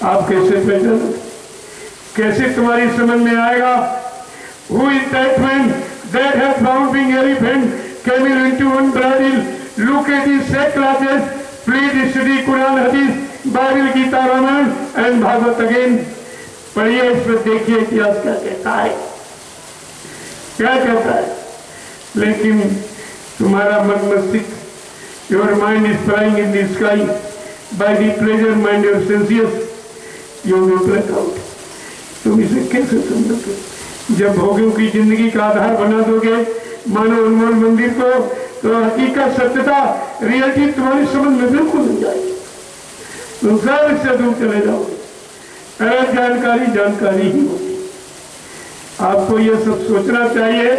आप कैसे पहचानो, कैसे तुम्हारी समझ में आएगा? Who is that man that has found being elephant, camel into one bridle? Look at his set classes. Please study Quran, Hadith, Bible, Gita, Ramayana and Bhagavad again. पढ़िए, इसमें देखिए इतिहास क्या कहता है, क्या कहता है। लेकिन तुम्हारा मन मस्तिष्क, your mind is flying in the sky by the pleasure mind of sensuous, you will black out. तुम इसे कैसे समझोगे? जब भोगियों की जिंदगी का आधार बना दोगे मानो हनुमान मंदिर को, तो हकीकत, सत्यता, रियलिटी तुम्हारी समझ में बिल्कुल नहीं जाएगी। तुम सब इससे दूर चले जाओगे। जानकारी जानकारी ही होगी। आपको ये सब सोचना चाहिए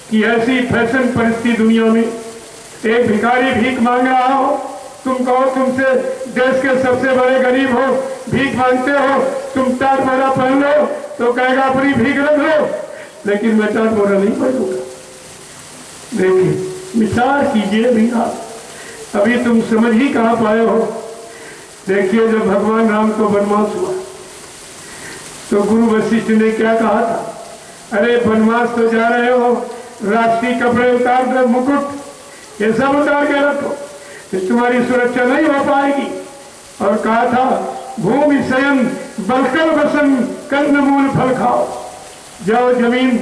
कि ऐसी फैशन परिस्थिति दुनिया में, एक भिखारी भीख मांग रहा हो, तुम कहो तुमसे देश के सबसे बड़े गरीब हो, भीख मांगते हो, तुम टाट बोरा पहन लो, तो कहेगा अपनी भीख रख लो, लेकिन मैं टाट बोरा नहीं पहनूंगा। देखिए, विचार कीजिए भी आप, अभी तुम समझ ही कहाँ पाए हो। देखिए, जब भगवान राम को वनवास हुआ तो गुरु वशिष्ठ ने क्या कहा था? अरे वनवास तो जा रहे हो, राष्ट्रीय कपड़े उतार दो, मुकुट ये सब उतार के रखो, तुम्हारी सुरक्षा नहीं हो पाएगी। और कहा था, भूमि शयन बलकर बसन कंदमूल फल खाओ, जाओ जमीन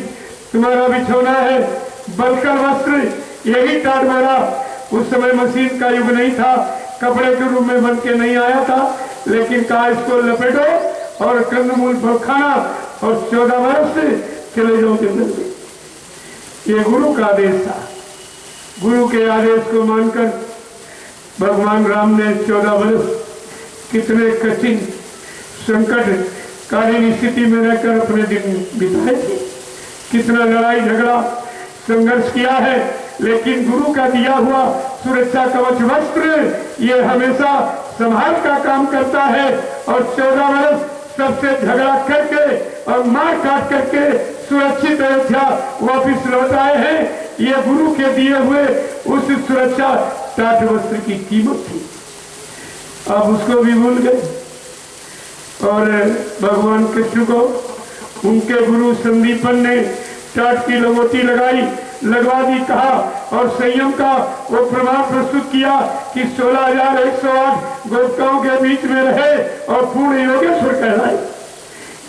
तुम्हारा बिछोना है, बलकर वस्त्र यही टाट बोरा। उस समय मशीन का युग नहीं था, कपड़े के रूप में बन के नहीं आया था, लेकिन कहा इसको लपेटो और कंदमूल फल खाना और 14 वर्ष से चले जाओ जंगल में। ये गुरु का आदेश था। गुरु के आदेश को मानकर भगवान राम ने 14 वर्ष कितने कठिन संकट कालीन स्थिति में रहकर अपने दिन बिताए थे, कितना लड़ाई झगड़ा संघर्ष किया है, लेकिन गुरु का दिया हुआ सुरक्षा कवच वस्त्र ये हमेशा संभाल का काम करता है। और 14 वर्ष सबसे झगड़ा करके और मार काट करके सुरक्षित अयोध्या वापिस लौट आए हैं। ये गुरु के दिए हुए उस सुरक्षा टाट वस्त्र की कीमत थी, अब उसको भी भूल गए। और भगवान कृष्ण को उनके गुरु संदीपन ने टाट की लंगोटी लगवा दी, कहा और संयम का वो प्रमाण प्रस्तुत किया कि 16,108 गोपिकाओं के बीच में रहे और पूर्ण योगेश्वर कहलाए।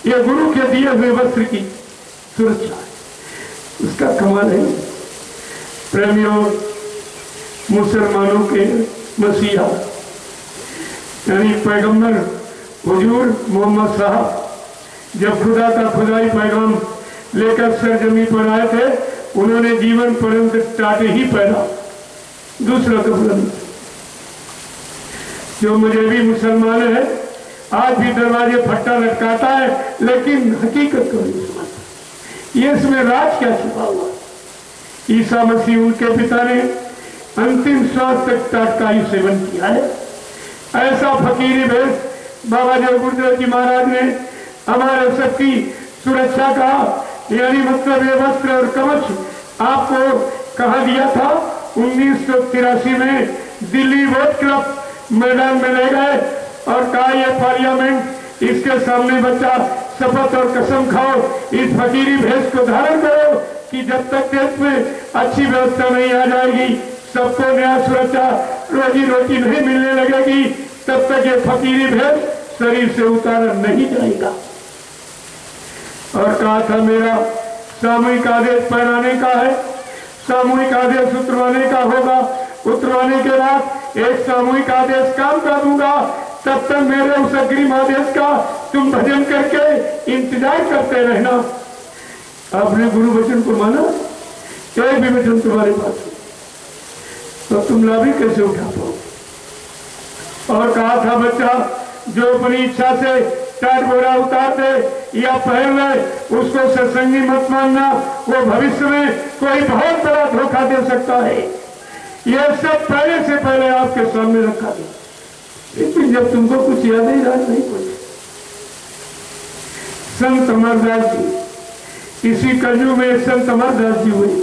ये गुरु के दिए हुए वस्त्र की सुरक्षा है, उसका कमाल है। प्रेमियों, मुसलमानों के मसीहा यानी पैगंबर हुजूर मोहम्मद साहब जब खुदा का खुदाई पैगाम लेकर सरजमी पर आए थे, उन्होंने जीवन पर्यंत टाटे ही पहना, दूसरा कपड़ा नहीं। जो मुझे भी मुसलमान है आज भी दरवाजे फट्टा लटकाता है, लेकिन हकीकत को नहीं समझता। ये इसमें राज क्या छिपा हुआ? ईसा मसीह उनके पिता ने अंतिम श्वास तक टाट का ही सेवन किया है। ऐसा फकीरी भेष बाबा जय गुरुदेव जी महाराज ने हमारे सबकी सुरक्षा का यानी मतलब ये वस्त्र और कवच आपको कहा दिया था। 1983 में दिल्ली वोट क्लब मैदान में ले गए और कहा ये पार्लियामेंट, इसके सामने बच्चा शपथ और कसम खाओ, इस फकीरी भेष को धारण करो कि जब तक देश में अच्छी व्यवस्था नहीं आ जाएगी, सबको नया सुरक्षा रोजी रोटी नहीं मिलने लगेगी, तब तक ये फकीरी भेष शरीर से उतारा नहीं जाएगा। और कहा था मेरा सामूहिक आदेश पहनाने का है, सामूहिक आदेश उतरवाने का होगा, उतरवाने के बाद एक सामूहिक आदेश काम कर दूंगा, तब तक मेरे उस अग्रिम आदेश का तुम भजन करके इंतजार करते रहना। आपने गुरु वचन को माना, एक भी वचन तुम्हारे पास तो तुम लाभ ही कैसे उठा पाओ। और कहा था बच्चा जो अपनी इच्छा से टाट बोरा उतार दे या पहन ले, उसको सत्संगी मत मानना, वो भविष्य में कोई बहुत बड़ा धोखा दे सकता है। यह सब पहले से पहले आपके सामने रखा गया, लेकिन जब तुमको कुछ याद ही नहीं पड़े। संत अमरदास जी, इसी कलयुग में संत अमरदास जी हुए,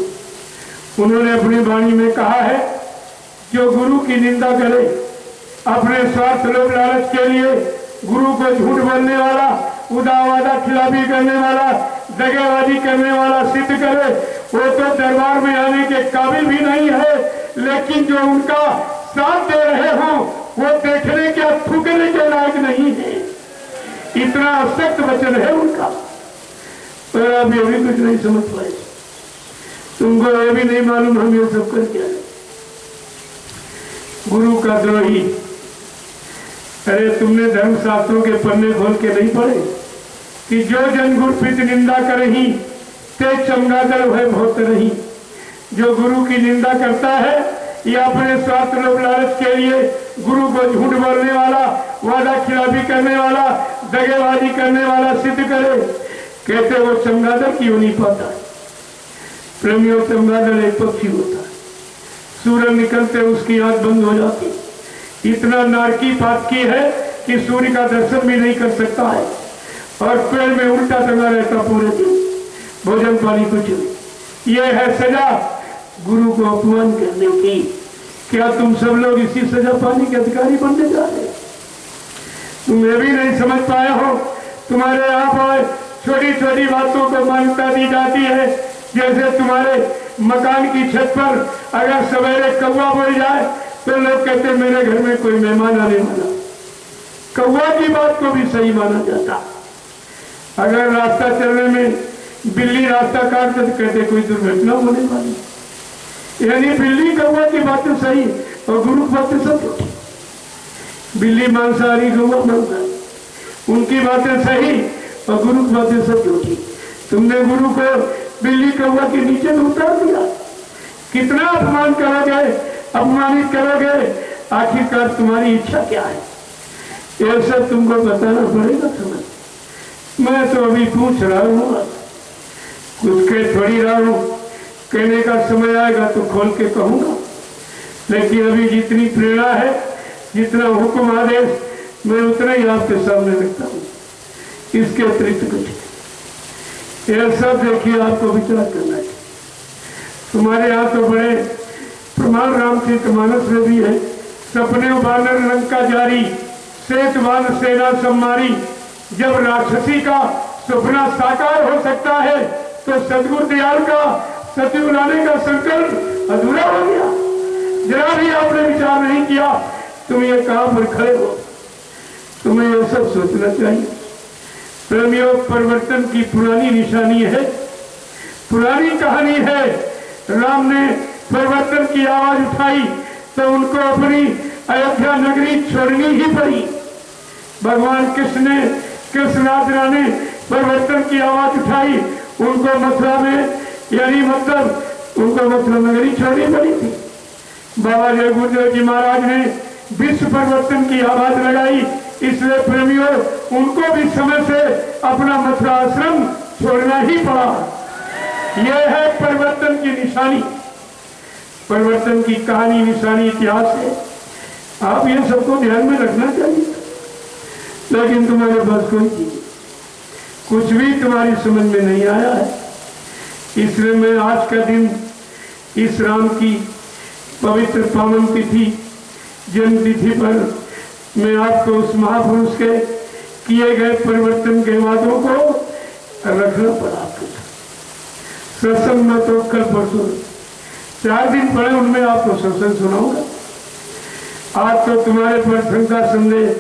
उन्होंने अपनी वाणी में कहा है जो गुरु की निंदा करे, अपने स्वार्थ लोभ लालच के लिए गुरु को झूठ बोलने वाला, उदावादा खिलाफी करने वाला, दगेबाजी करने वाला सिद्ध करे, वो तो दरबार में आने के काबिल भी नहीं है। लेकिन जो उनका साथ दे रहे हो वो देखने के, थूकने के लायक नहीं है। इतना सख्त वचन है उनका। पर आप ये भी कुछ नहीं समझ पाए, तुमको ये भी नहीं मालूम हम ये सब कर क्या है। गुरु का द्रोही, अरे तुमने धर्मशास्त्रों के पन्ने खोल के नहीं पढ़े कि जो जन गुरु प्रीत निंदा करही ते चमगादड़ भय बहुत नहीं। जो गुरु की निंदा करता है या अपने स्वार्थ लोभ लालच के लिए गुरु को झूठ बोलने वाला, वादा खिलाफी करने वाला, दगेबाजी करने वाला सिद्ध करे, कहते वो चमगादड़ क्यों नहीं पाता। प्रेमियों, चमगादड़ एक पक्षी होता है, सूरज निकलते उसकी आंख बंद हो जाती। इतना नारकी पात की है कि सूर्य का दर्शन भी नहीं कर सकता है और पेड़ में उल्टा टंगा रहता पूरे दिन, भोजन पानी कुछ नहीं। ये है सजा गुरु को अपमान करने की। क्या तुम सब लोग इसी सजा पाने के अधिकारी बनने जा रहे? तुम ये भी नहीं समझ पाए हो। तुम्हारे यहाँ पर छोटी छोटी बातों को मान्यता दी जाती है। जैसे तुम्हारे मकान की छत पर अगर सवेरे कौवा बोल जाए तो लोग कहते मेरे घर में कोई मेहमान आने वाला। कौवा की बात को भी सही माना जाता। अगर रास्ता चलने में बिल्ली रास्ता काट दे तो कहते कोई दुर्घटना होने वाली। यानी बिल्ली कौवा की बातें सही और गुरु की बातें सब झूठी। बिल्ली मांसाहारी, कौवा मांसाहारी, उनकी बातें सही और गुरु की बातें सब झूठी। तुमने गुरु को बिल्ली कौवा के नीचे में उतार दिया। कितना अपमान करोगे, अपमानित करोगे, आखिरकार तुम्हारी इच्छा क्या है? यह सब तुमको बताना पड़ेगा। समझ, मैं तो अभी पूछ रहा हूँ, कुछ कह थोड़ी रहा हूँ। कहने का समय आएगा तो खोल के कहूँगा, लेकिन अभी जितनी प्रेरणा है, जितना हुक्म आदेश, मैं उतना ही आपके सामने रखता हूँ। इसके अतिरिक्त कुछ यह सब देखिए, आपको विचार करना है। तुम्हारे यहाँ तो बड़े प्रमाण रामचरितमानस में भी है, सपने बानर लंका जारी, श्वेतवान सेना सम्मारी। जब राक्षसी का सपना साकार हो सकता है तो सदगुरु दयाल का सत्यु लाने का संकल्प अधूरा हो गया। जरा भी आपने विचार नहीं किया, तुम ये कहां पर खड़े हो। तुम्हें यह सब सोचना चाहिए। प्रेमियों, परिवर्तन की पुरानी निशानी है, पुरानी कहानी है। राम ने परिवर्तन की आवाज उठाई तो उनको अपनी अयोध्या नगरी छोड़नी ही पड़ी। भगवान कृष्णराज ने परिवर्तन की आवाज उठाई, उनको मथुरा में, यानी मतलब उनको मथुरा नगरी छोड़नी पड़ी थी। बाबा जय गुरुदेव जी महाराज ने विश्व परिवर्तन की आवाज लगाई, इसलिए प्रेमियों उनको भी समय से अपना मथुरा आश्रम छोड़ना ही पड़ा। यह है परिवर्तन की निशानी, परिवर्तन की कहानी, निशानी, इतिहास है। आप ये सबको ध्यान में रखना चाहिए। लेकिन तुम्हारे पास कोई चीज, कुछ भी तुम्हारी समझ में नहीं आया है। इसलिए मैं आज का दिन, इस राम की पवित्र पावन तिथि, जन्म तिथि पर मैं आपको उस महापुरुष के किए गए परिवर्तन के वादों को रखना पड़ा। आपको सत्संग में तो कल परसों 4 दिन पड़े, उनमें आपको सत्संग सुनाऊंगा। आज तो तुम्हारे पर शंका संदेह,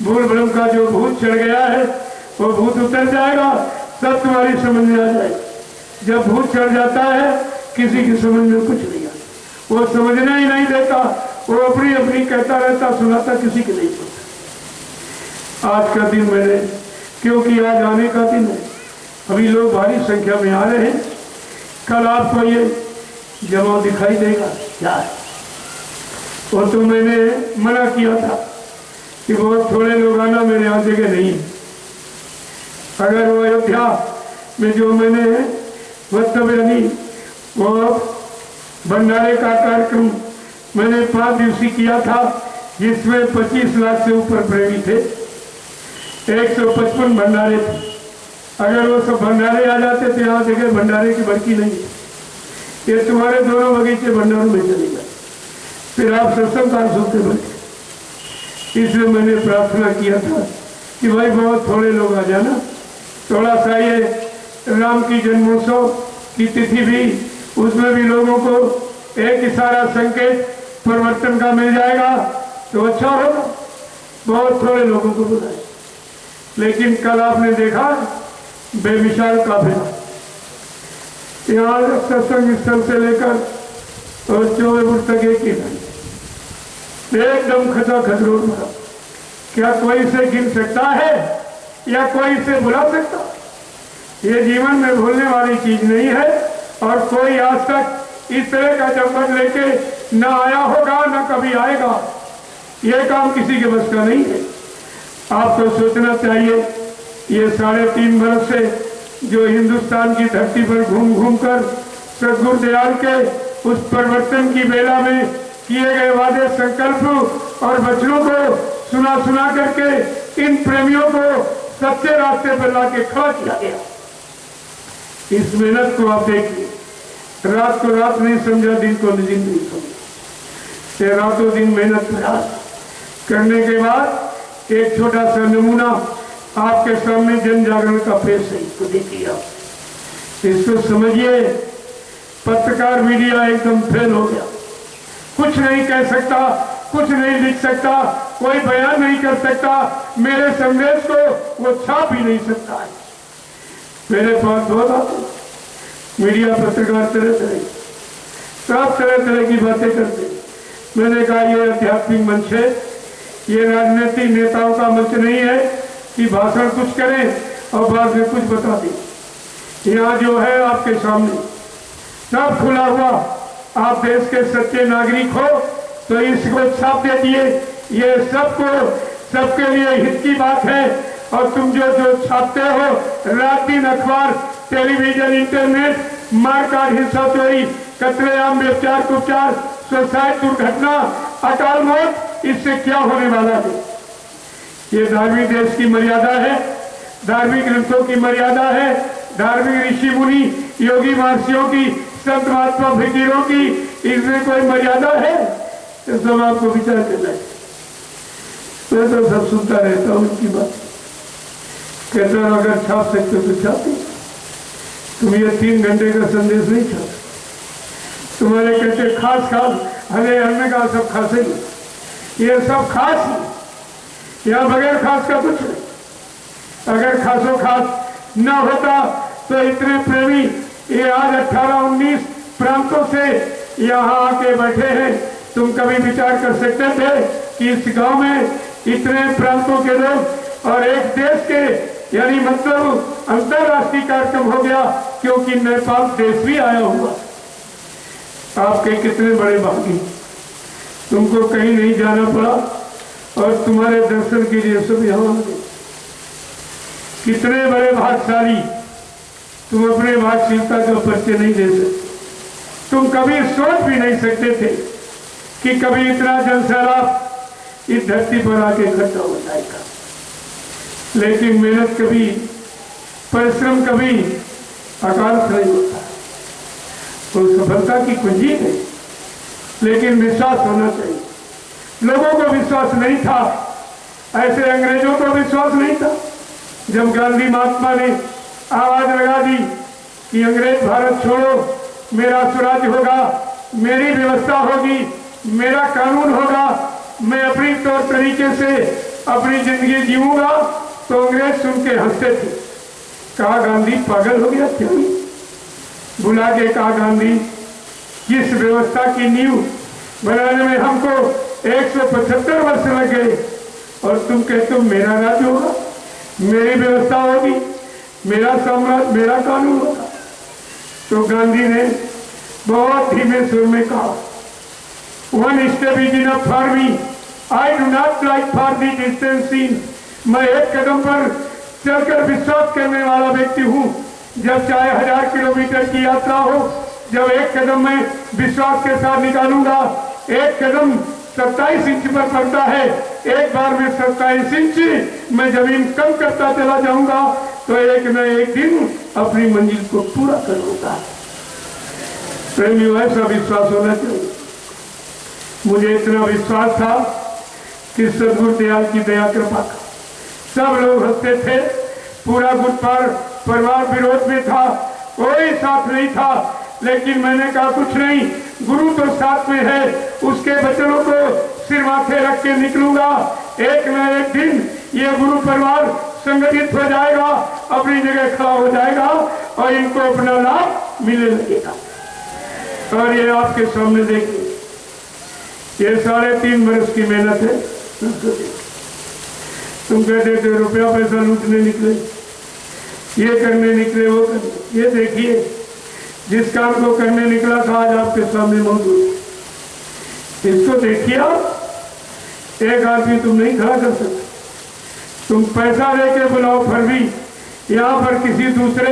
भूल भ्रम का जो भूत चढ़ गया है वो भूत उतर जाएगा, सब तुम्हारी समझ में आ जाएगा। जब भूत चढ़ जाता है किसी की समझ में कुछ नहीं आता, वो समझना ही नहीं देता, वो अपनी अपनी कहता रहता, सुनाता किसी की नहीं सुनता। आज का दिन मैंने, क्योंकि आज आने का दिन है, अभी लोग भारी संख्या में आ रहे हैं, कल आपको ये जमाव दिखाई देगा क्या है। वो तो मैंने मना किया था कि बहुत थोड़े लोग आना, मेरे यहाँ जगह नहीं है। अगर वो अयोध्या में जो मैंने वक्तव्य यानी वो भंडारे का कार्यक्रम मैंने 5 दिवसीय किया था, जिसमें 25 लाख से ऊपर प्रेमी थे, 155 भंडारे थे। अगर वो सब भंडारे आ जाते तो यहाँ जगह भंडारे की भड़की नहीं, ये तुम्हारे दोनों बगीचे भंडारों में चले गए, फिर आप सत्संग का सुनते बैठे। इसलिए मैंने प्रार्थना किया था कि भाई बहुत थोड़े लोग आ जाना, थोड़ा सा ये राम की जन्मोत्सव की तिथि भी, उसमें भी लोगों को एक इशारा संकेत परिवर्तन का मिल जाएगा तो अच्छा होगा। बहुत थोड़े लोगों को बुलाए, लेकिन कल आपने देखा बेमिसाल काफिला यहाँ सत्संग स्थल से लेकर और चौबेपुर तक एक ही लाइन, एकदम खचाखच रोड भरा। क्या कोई इसे गिन सकता है या कोई इसे बुला सकता? ये जीवन में भूलने वाली चीज नहीं है, और कोई आज तक इस तरह का जमघट लेके न आया होगा न कभी आएगा। ये काम किसी के बस का नहीं है। आपको सोचना चाहिए, ये 3.5 बरस से जो हिंदुस्तान की धरती पर घूम घूम कर सदगुरु दयाल के उस परिवर्तन की बेला में किए गए वादे, संकल्प और वचनों को सुना सुना करके इन प्रेमियों को सच्चे रास्ते पर लाके खड़ा किया गया। इस मेहनत को आप देखिए, रात को रात नहीं समझा, दिन को दिन नहीं समझा। रातों दिन मेहनत प्रयास करने के बाद एक छोटा सा नमूना आपके सामने जन जागरण का पेश है, इसको देखिए आप, इसको समझिए। पत्रकार मीडिया एकदम फेल हो गया, कुछ नहीं कह सकता, कुछ नहीं लिख सकता, कोई बयान नहीं कर सकता, मेरे संदेश को वो छाप ही नहीं सकता है। मेरे पास बहुत आते मीडिया पत्रकार तरह तरह सब तरह तरह की बातें करते। मैंने कहा ये आध्यात्मिक मंच है, ये राजनीतिक नेताओं का मंच नहीं है कि भाषण कुछ करें और बाद में कुछ बता दें। यहाँ जो है आपके सामने सब खुला हुआ, आप देश के सच्चे नागरिक हो तो इसको छाप दे दिए। ये सबको सबके लिए हित की बात है, और तुम जो छापते हो रात दिन अखबार, टेलीविजन, इंटरनेट, मारकाट, हिंसा, चोरी, कत्लेआम, व्यभिचार, कुचार, सुसाइड, दुर्घटना, अकाल मौत, इससे क्या होने वाला है? ये धार्मिक देश की मर्यादा है, धार्मिक ग्रंथों की मर्यादा है, धार्मिक ऋषि मुनि योगी महर्षियों की, संत महात्मा फकीरों की, इसमें कोई मर्यादा है? तो सब आपको विचार करना है। मैं तो सब सुनता रहता हूँ उनकी बात, कहता हूँ अगर छाप सकते तो छापो। तुम ये 3 घंटे का संदेश नहीं छाप, तुम्हारे कहते खास हले हमने कहा सब खास ही, ये सब खास ही, यहाँ बगैर खास का कुछ नहीं। अगर खासो खास न होता तो इतने प्रेमी ये आज 18-19 प्रांतों से यहाँ आके बैठे हैं। तुम कभी विचार कर सकते थे कि इस गांव में इतने प्रांतों के लोग और एक देश के, यानी मतलब अंतरराष्ट्रीय कार्यक्रम हो गया, क्योंकि नेपाल देश भी आया हुआ। आपके कितने बड़े भागी, तुमको कहीं नहीं जाना पड़ा और तुम्हारे दर्शन के लिए सब यहाँ आ गए। कितने बड़े भाग्यशाली, तुम अपने भाग्यशीलता का परिचय नहीं दे सकते। तुम कभी सोच भी नहीं सकते थे कि कभी इतना जनसैलाब इस धरती पर आके इकट्ठा हो जाएगा। लेकिन मेहनत कभी, परिश्रम कभी अकाल से नहीं होता, तो सफलता की कुंजी है। लेकिन विश्वास होना चाहिए। लोगों को विश्वास नहीं था, ऐसे अंग्रेजों को विश्वास नहीं था। जब गांधी महात्मा ने आवाज लगा दी कि अंग्रेज भारत छोड़ो, मेरा स्वराज होगा, मेरी व्यवस्था होगी, मेरा कानून होगा, मैं अपनी तौर तरीके से अपनी जिंदगी जीऊंगा, तो अंग्रेज सुन के हंसते थे। कहा गांधी पागल हो गया क्यों? बुला के कहा गांधी, किस व्यवस्था की नींव बनाने में हमको 175 वर्ष लग गए और तुम कहते हो मेरा राज्य होगा, मेरी व्यवस्था होगी, मेरा साम्राज्य, मेरा कानून होगा। तो गांधी ने बहुत धीमे सुर में कहा, one step is enough for me, I do not like for the distance scene. मैं एक कदम पर चलकर विश्वास करने वाला व्यक्ति हूँ, जब चाहे 1000 किलोमीटर की यात्रा हो, जब एक कदम मैं विश्वास के साथ निकालूंगा। एक कदम 27 इंच पर पड़ता है, एक बार में 27 इंच मैं जमीन कम करता चला जाऊंगा, तो एक न एक दिन अपनी मंजिल को पूरा करूंगा। प्रेमियों, ऐसा विश्वास होना चाहिए। मुझे इतना विश्वास था कि सदगुरु दयाल की दया कृपा का सब लोग हंसते थे, पूरा गुटपार परिवार विरोध में था, कोई साथ नहीं था। लेकिन मैंने कहा कुछ नहीं, गुरु तो साथ में है, उसके वचनों को सिर माथे रख के निकलूंगा। एक न एक दिन ये गुरु परिवार संगठित हो जाएगा, अपनी जगह खड़ा हो जाएगा और इनको अपना लाभ मिलने लगेगा। और ये आपके सामने देखिए, ये 3.5 बरस की मेहनत है। तुम कहते थे रुपया पैसा लूटने निकले, ये करने निकले, वो करने। ये देखिए, जिस काम को करने निकला था आज आपके सामने मौजूद। इसको देखिए आप, एक आदमी तुम नहीं खड़ा कर सकते। तुम पैसा लेके बुलाओ, फिर भी यहाँ पर किसी दूसरे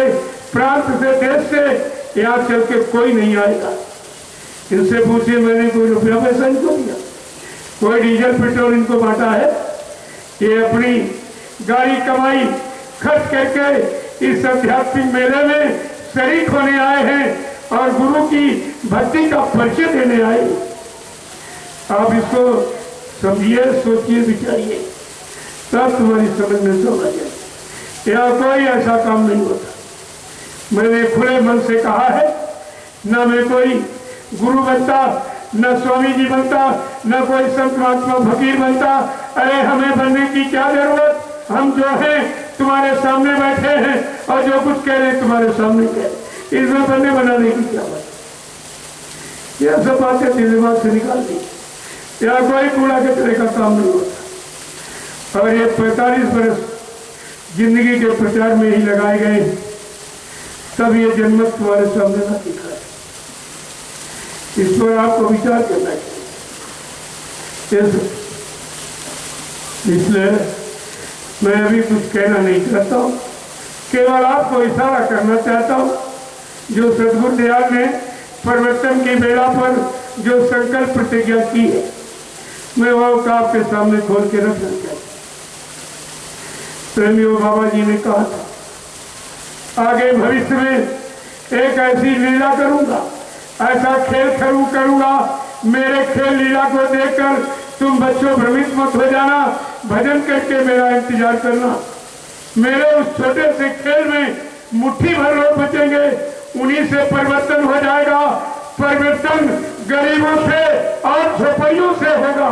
प्रांत से, देश से यहाँ चल के कोई नहीं आएगा। इनसे पूछिए, मैंने कोई रुपया पैसा इनको दिया, कोई डीजल पेट्रोल इनको बांटा है? ये अपनी गाड़ी कमाई खर्च करके इस आध्यात्मिक मेले में शरीक होने आए हैं और गुरु की भक्ति का परिचय देने आए। आप इसको समझिए, सोचिए, विचारिए, तब तुम्हारी समझ में सब आ जाए। यहाँ कोई ऐसा काम नहीं होता। मैंने खुले मन से कहा है, न मैं कोई गुरु बनता, न स्वामी जी बनता, न कोई संत महात्मा फकीर बनता। अरे हमें बनने की क्या जरूरत, हम जो हैं तुम्हारे सामने बैठे हैं और जो कुछ कह रहे हैं तुम्हारे सामने कह रहे, इसमें बनने बनाने की क्या बात? यह सब बातें दिमाग से निकाल दी। यहाँ कोई कूड़ा कचरे का काम नहीं होता। और ये 45 बरस जिंदगी के प्रचार में ही लगाए गए, तब ये जनमत तुम्हारे सामने ना दिखा है। इस पर आपको विचार करना चाहिए। इसलिए मैं अभी कुछ कहना नहीं चाहता हूँ, केवल आपको इशारा करना चाहता हूँ। जो सदगुरु दयाल ने परिवर्तन की बेला पर जो संकल्प प्रतिज्ञा की है, मैं वो आपके सामने खोल के रखना चाहता हूँ। प्रेमियों, बाबा जी ने कहा था, आगे भविष्य में एक ऐसी लीला करूंगा, ऐसा खेल करूंगा, मेरे खेल लीला को देखकर तुम बच्चों भ्रमित मत हो जाना, भजन करके मेरा इंतजार करना। मेरे उस छोटे से खेल में मुट्ठी भर लोग बचेंगे, उन्हीं से परिवर्तन हो जाएगा। परिवर्तन गरीबों से और झोपड़ियों से होगा।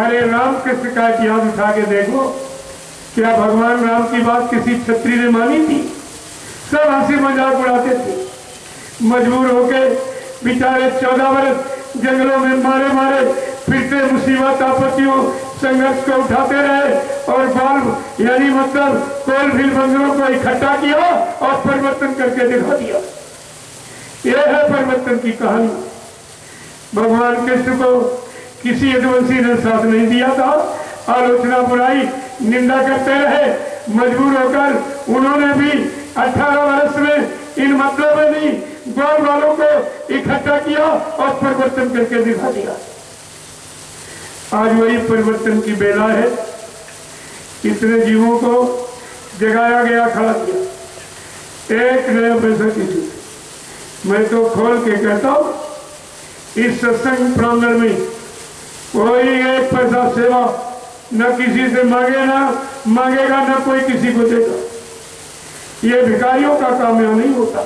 अरे राम कृष्ण का इतिहास उठा के देखो, क्या भगवान राम की बात किसी क्षत्रिय ने मानी थी? सब हंसी मजाक उड़ाते थे। मजबूर होके बेचारे 14 वर्ष जंगलों में मारे मारे फिरते, मुसीबत आपत्तियों संघर्ष को उठाते रहे और बाल यानी मतलब कोल भील बंदरों को इकट्ठा किया और परिवर्तन करके दिखा दिया। यह है परिवर्तन की कहानी। भगवान कृष्ण को किसी यदुवंशी ने साथ नहीं दिया था, आलोचना बुराई निंदा करते रहे। मजबूर होकर उन्होंने भी 18 वर्ष में इन मतलब नहीं गौर वालों को इकट्ठा किया और परिवर्तन करके दिखा दिया। आज वही परिवर्तन की बेला है। इतने जीवों को जगाया गया, खड़ा किया, एक नया पैसा किसी। मैं तो खोल के कहता हूं, इस सत्संग प्रांगण में कोई एक पैसा सेवा न किसी से मांगेगा, न कोई किसी को देगा। ये भिखारियों का काम यहाँ नहीं होता।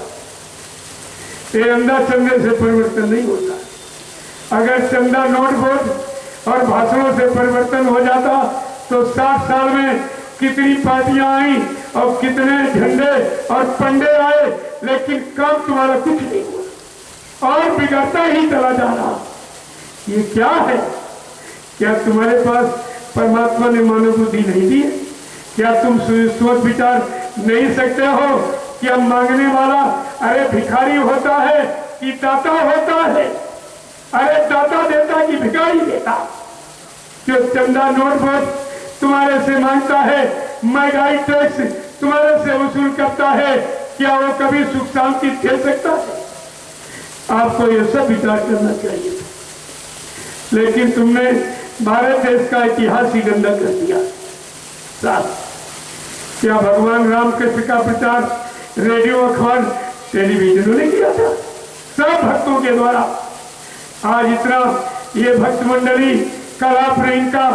ये अंधा चंदे से परिवर्तन नहीं होता। अगर चंदा, नोट वोट और भाषणों से परिवर्तन हो जाता तो 60 साल में कितनी पार्टियां आई और कितने झंडे और पंडे आए, लेकिन काम तुम्हारा कुछ नहीं हुआ और बिगड़ता ही चला जा रहा। ये क्या है? क्या तुम्हारे पास परमात्मा ने मानव बुद्धि नहीं दी है? क्या तुम सोच विचार नहीं सकते हो कि अब मांगने वाला अरे भिखारी होता है कि दाता होता है? अरे दाता देता कि भिखारी देता? जो चंदा नोट वोट तुम्हारे से मांगता है, महंगाई टैक्स तुम्हारे से वसूल करता है, क्या वो कभी सुख शांति दे सकता है? आपको ये सब विचार करना चाहिए। लेकिन तुमने भारत देश का इतिहास ही गंदा कर दिया। साथ क्या भगवान रामकृष्ण का प्रचार रेडियो, अखबार, टेलीविजन ने किया था? सब भक्तों के द्वारा। आज इतना ये भक्त मंडली कल आपने इनका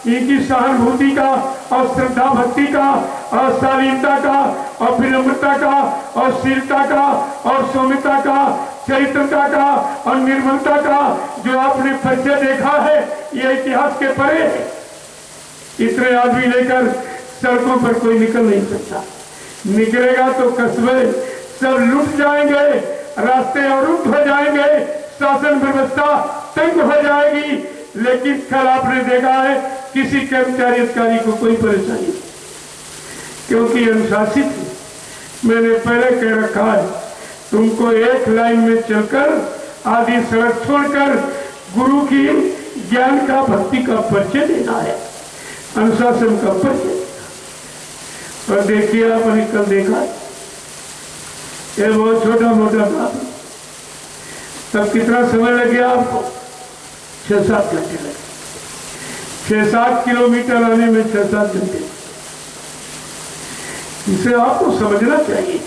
इनकी सहानुभूति का और श्रद्धा भक्ति का और शालीनता का और विनम्रता का और शीलता का और सौम्यता का, चरित्रता का और निर्मलता का जो आपने परिचय देखा है, यह इतिहास के परे है। इतने आदमी लेकर सड़कों पर कोई निकल नहीं सकता। निकलेगा तो कस्बे सब लुट जाएंगे, रास्ते अवरुद्ध हो जाएंगे, शासन व्यवस्था तंग हो जाएगी। लेकिन कल आपने देखा है किसी कर्मचारी अधिकारी को कोई परेशानी नहीं, क्योंकि अनुशासित है। मैंने पहले कह रखा है, तुमको एक लाइन में चलकर आधी सड़क छोड़कर गुरु की ज्ञान का, भक्ति का परिचय देना है, अनुशासन का परिचय। और देखिए आपने कल देखा ये बहुत छोटा मोटा काम, तब कितना समय लग गया आपको? 6-7 घंटे लगे। 6-7 किलोमीटर आने में 6-7 घंटे। इसे आपको समझना चाहिए,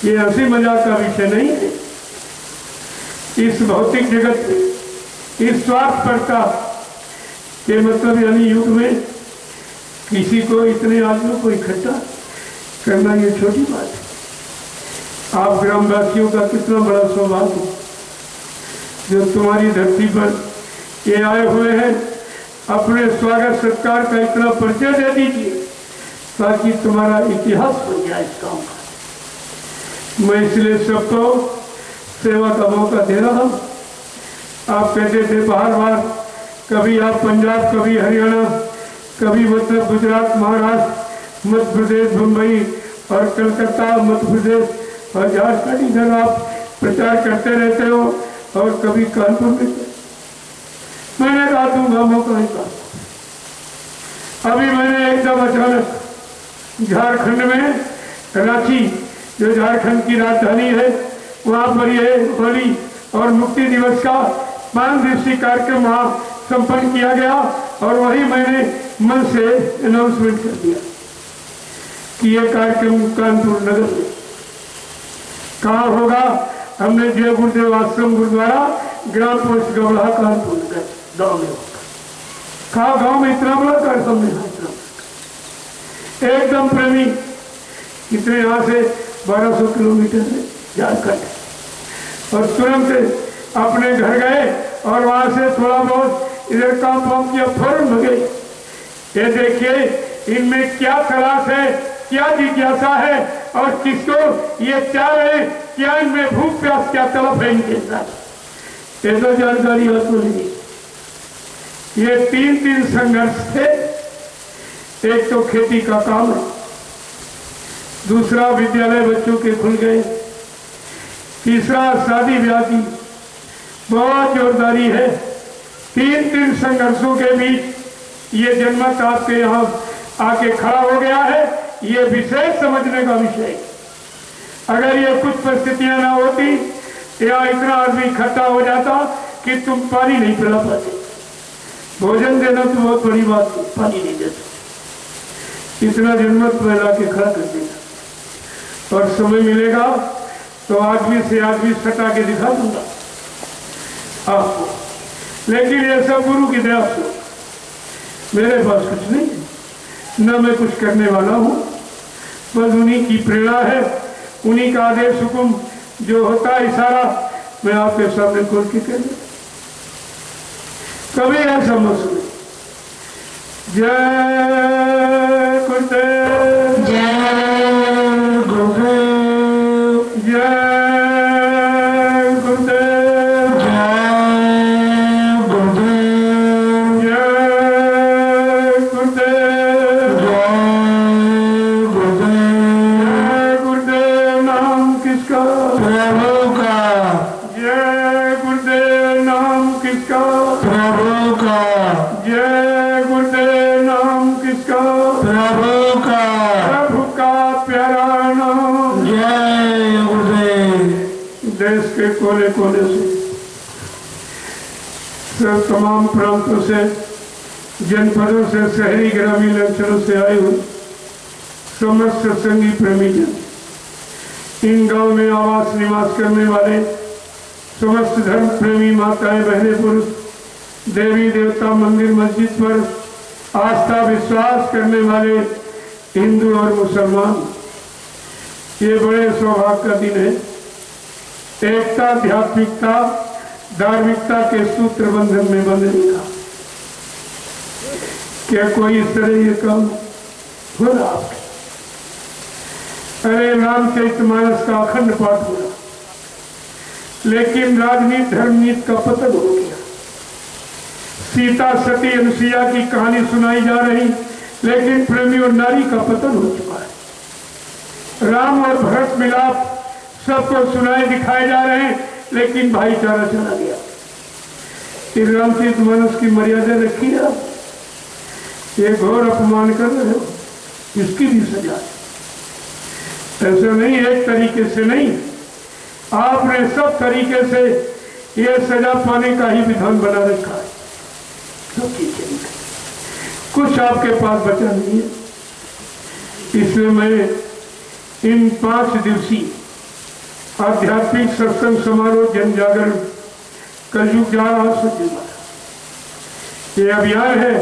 ये हंसी मजाक का विषय नहीं है। इस भौतिक जगत में इस स्वार्थपरता के मतलब यानी युग में किसी को, इतने आदमियों को इकट्ठा करना ये छोटी बात है। आप ग्रामवासियों का कितना बड़ा सौभाग्य है जो तुम्हारी धरती पर ये आए हुए हैं। अपने स्वागत सत्कार का इतना परिचय दे दीजिए ताकि तुम्हारा इतिहास बन जाए इस काम का। मैं इसलिए सबको सेवा का मौका दे रहा हूँ। आप कहते थे बार बार, कभी आप पंजाब, कभी हरियाणा, कभी मतलब गुजरात, महाराष्ट्र, मध्य प्रदेश, मुंबई और कलकत्ता, मध्य प्रदेश और झारखंड, इधर आप प्रचार करते रहते हो, और कभी कानपुर में। मैंने कहा दूंगा मौका ही का। अभी मैंने एकदम अचानक झारखंड में रांची, जो झारखंड की राजधानी है, वहाँ पर यह होली और मुक्ति दिवस का 5 दिवसीय कार्यक्रम वहाँ संपन्न किया गया। और वही मैंने मन से अनाउंसमेंट कर दिया कि यह कार्यक्रम कानपुर नगर में कहाँ होगा। हमने जय गुरुदेव आश्रम गुरुद्वारा, ग्राम पोस्ट गौड़ा, कानपुर नगर गाँव में होगा। कहा गाँव में इतना बड़ा कार्यक्रम है, एकदम प्रेमी। कितने यहाँ से 1200 किलोमीटर है झारखंड। और तुरंत अपने घर गए और वहाँ से थोड़ा बहुत इधर काम वाम किया, फौरन भगे। ये देखिए इनमें क्या तलाश है, क्या जिज्ञासा है, और किसको ये चाह रहे, क्या इनमें भूख प्यास, क्या तड़प है इनके साथ। ये तो जानकारी आपको नहीं। ये 3 संघर्ष थे। एक तो खेती का काम है, दूसरा विद्यालय बच्चों के खुल गए, तीसरा शादी ब्याह की बहुत जोरदारी है। 3 संघर्षों के बीच ये जनमत आपके यहाँ आके खड़ा हो गया है। ये विषय समझने का विषय। अगर ये कुछ परिस्थितियां ना होती, या इतना आदमी इकट्ठा हो जाता कि तुम पानी नहीं पिला पाते। भोजन देना तो बहुत बड़ी बात है, पानी नहीं देते। इतना जनमत फैला के खड़ा कर देगा। और समय मिलेगा तो आदमी से आदमी सटा के दिखा दूंगा आपको। लेकिन ये सब गुरु की दया से, मेरे पास कुछ नहीं है, न मैं कुछ करने वाला हूँ, बस उन्हीं की प्रेरणा है, उन्हीं का आदेश हुक्म जो होता है इशारा, मैं आपके सामने खोल के कह दूँ। कभी ऐसा मत सुने। जय गुरुदेव, जय गुरुदेव, जय गुरुदेव, जय गुरुदेव, जय गुरुदेव, जय गुरुदेव। जय गुरुदेव नाम किसका? प्रभु का, जय गुरुदेव नाम किसका? प्रभु का, जय गुरुदेव नाम किसका? प्रभु का, प्रभु का प्यारा नाम। जय गुरुदेव। देश के कोने कोने से, सब तमाम प्रांतों से, जनपदों से, शहरी ग्रामीण अंचलों से आए हुए समस्त सत्संगी प्रेमी जन, इन गांव में आवास निवास करने वाले समस्त धर्म प्रेमी माताएं, बहनें, पुरुष, देवी देवता, मंदिर मस्जिद पर आस्था विश्वास करने वाले हिंदू और मुसलमान, ये बड़े सौभाग्य का दिन है। एकता, आध्यात्मिकता, धार्मिकता के सूत्र बंधन में बंधने का। क्या कोई इस तरह ये काम हो रहा आपके? अरे रामचरितमानस का अखंड पाठ हो रहा, लेकिन राजनीति धर्मनीति का पतन हो गया। सीता सती अनुसुईया की कहानी सुनाई जा रही, लेकिन प्रेमी और नारी का पतन हो चुका है। राम और भरत मिलाप सबको सुनाए दिखाए जा रहे हैं, लेकिन भाईचारा चला गया। इस रामचरितमानस की मर्यादा रखी है आप, ये घोर अपमान कर रहे हो, इसकी भी सजा है। ऐसा नहीं, एक तरीके से नहीं, आपने सब तरीके से ये सजा पाने का ही विधान बना रखा है। सब चीजें कुछ आपके पास बचा नहीं है। इसलिए मैं इन 5 दिवसीय आध्यात्मिक सत्संग समारोह जन जागरण कलयुग जा रहा सच्चे मारा, ये अभियान है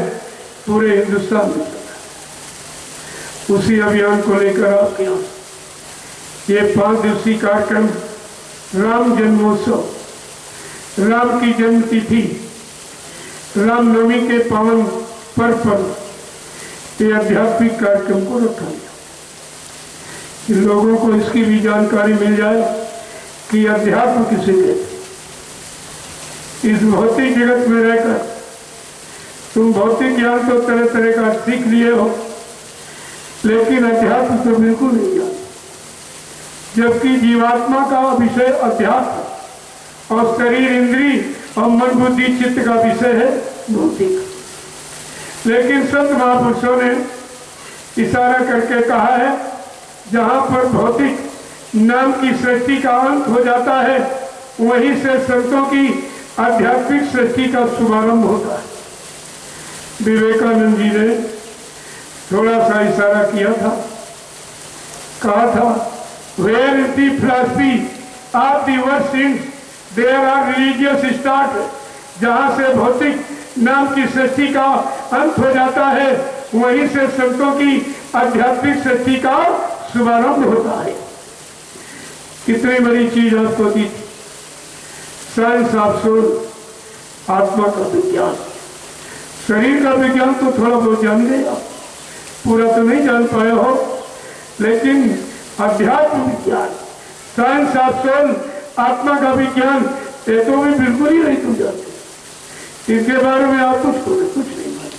पूरे हिंदुस्तान में चल रहा। उसी अभियान को लेकर आपके यहाँ ये 5 दिवसीय कार्यक्रम राम जन्मोत्सव, राम की जन्म तिथि, रामनवमी के पावन पर्व पर ये आध्यात्मिक कार्यक्रम को रखा गया। लोगों को इसकी भी जानकारी मिल जाए कि अध्यात्म किसे कहते। इस भौतिक जगत में रहकर तुम भौतिक ज्ञान तो तरह तरह का सीख लिए हो, लेकिन अध्यात्म तो बिल्कुल नहीं जानते। जबकि जीवात्मा का विषय अध्यात्म और शरीर, इंद्री और मन बुद्धि चित्त का विषय है भौतिक। लेकिन संत महापुरुषों ने इशारा करके कहा है, जहां पर भौतिक नाम की सृष्टि का अंत हो जाता है, वहीं से संतों की आध्यात्मिक सृष्टि का शुभारंभ होता है। विवेकानंद जी ने थोड़ा सा इशारा किया था, कहा था, where is the philosophy of the world since there are religious start. जहां से भौतिक नाम की सृष्टि का अंत हो जाता है, वहीं से संतों की आध्यात्मिक सृष्टि का शुभारंभ होता है। कितनी बड़ी चीज आपको दी थी, साइंस ऑफ सोल, आत्मा का विज्ञान। शरीर का विज्ञान तो थोड़ा बहुत जान गए आप, पूरा तो नहीं जान पाए हो, लेकिन अध्यात्म विज्ञान, साइंस ऑफ सोल, आत्मा का विज्ञान, ये तो भी बिल्कुल ही नहीं तुम जानते। इसके बारे में आप कुछ नहीं मानते।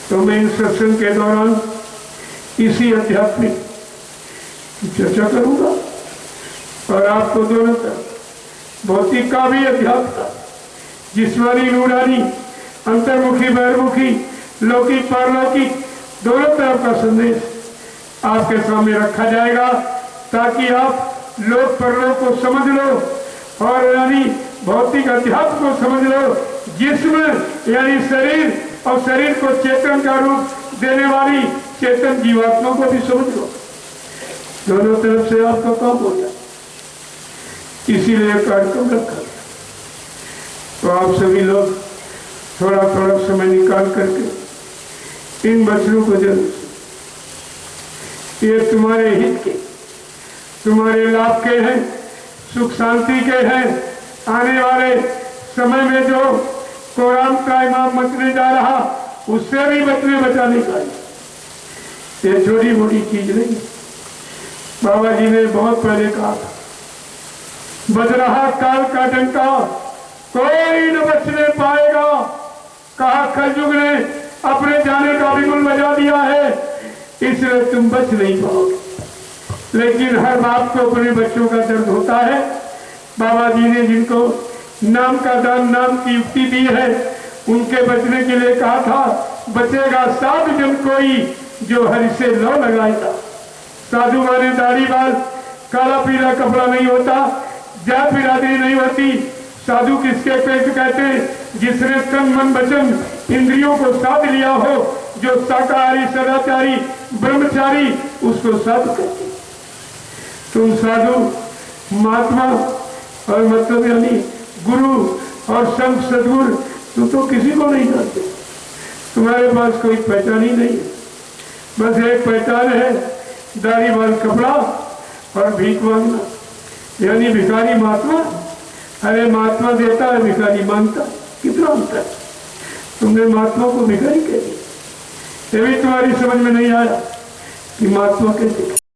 तो मैं इन सत्संग के दौरान इसी आध्यात्मिक की चर्चा करूंगा, और आपको दोनों तरफ भौतिक का भी अध्यात्म का, जिस्मानी नूरानी, अंतर्मुखी बहिर्मुखी, लौकिक पारलौकिक, दोनों तरफ का संदेश आपके सामने रखा जाएगा, ताकि आप लोक परलोक को समझ लो और यानी भौतिक अध्यात्म को समझ लो, जिस्म यानी शरीर, और शरीर को चेतन का रूप देने वाली चेतन जीवात्मा को भी समझ लो। दोनों तरफ से आपका काम हो जाए, इसीलिए कार्यक्रम रखा। तो आप सभी लोग थोड़ा थोड़ा समय निकाल करके इन वचनों को जरूर, ये तुम्हारे हित के, तुम्हारे लाभ के हैं, सुख शांति के हैं। आने वाले समय में जो कोराम का इमाम मचने जा रहा, उससे भी बचाने का, ये छोटी मोटी चीज नहीं। बाबा जी ने बहुत पहले कहा था, बज रहा काल का डंका, कोई न बचने पाएगा। कहा कलयुग ने अपने जाने का बिगुल बजा दिया है, इसलिए तुम बच नहीं पाओगे। लेकिन हर बाप को अपने बच्चों का दर्द होता है। बाबा जी ने जिनको नाम का दान, नाम की युक्ति दी है, उनके बचने के लिए कहा था, बचेगा साधु जन कोई जो हरि से लौ लगाएगा। साधु माने दाढ़ी बाल, काला पीला कपड़ा नहीं होता, जात बिरादरी नहीं होती। साधु किसके कहते हैं? जिसने तन मन वचन इंद्रियों को साध लिया हो, जो शाकाहारी, सदाचारी, ब्रह्मचारी, उसको साधु कहते हैं। तुम साधु, महात्मा और मतलब यानी गुरु और संत सदगुरु, तुम तो किसी को नहीं जानते। तुम्हारे पास कोई पहचान ही नहीं है। बस एक पहचान है, दाढ़ी वाल कपड़ा और भीख मांगना, यानी भिखारी महात्मा। अरे महात्मा देता है, भिखारी मांगता, कितना अंतर। तुमने महात्मा को भिखारी कह दिया। ये भी तुम्हारी समझ में नहीं आया कि महात्मा कैसे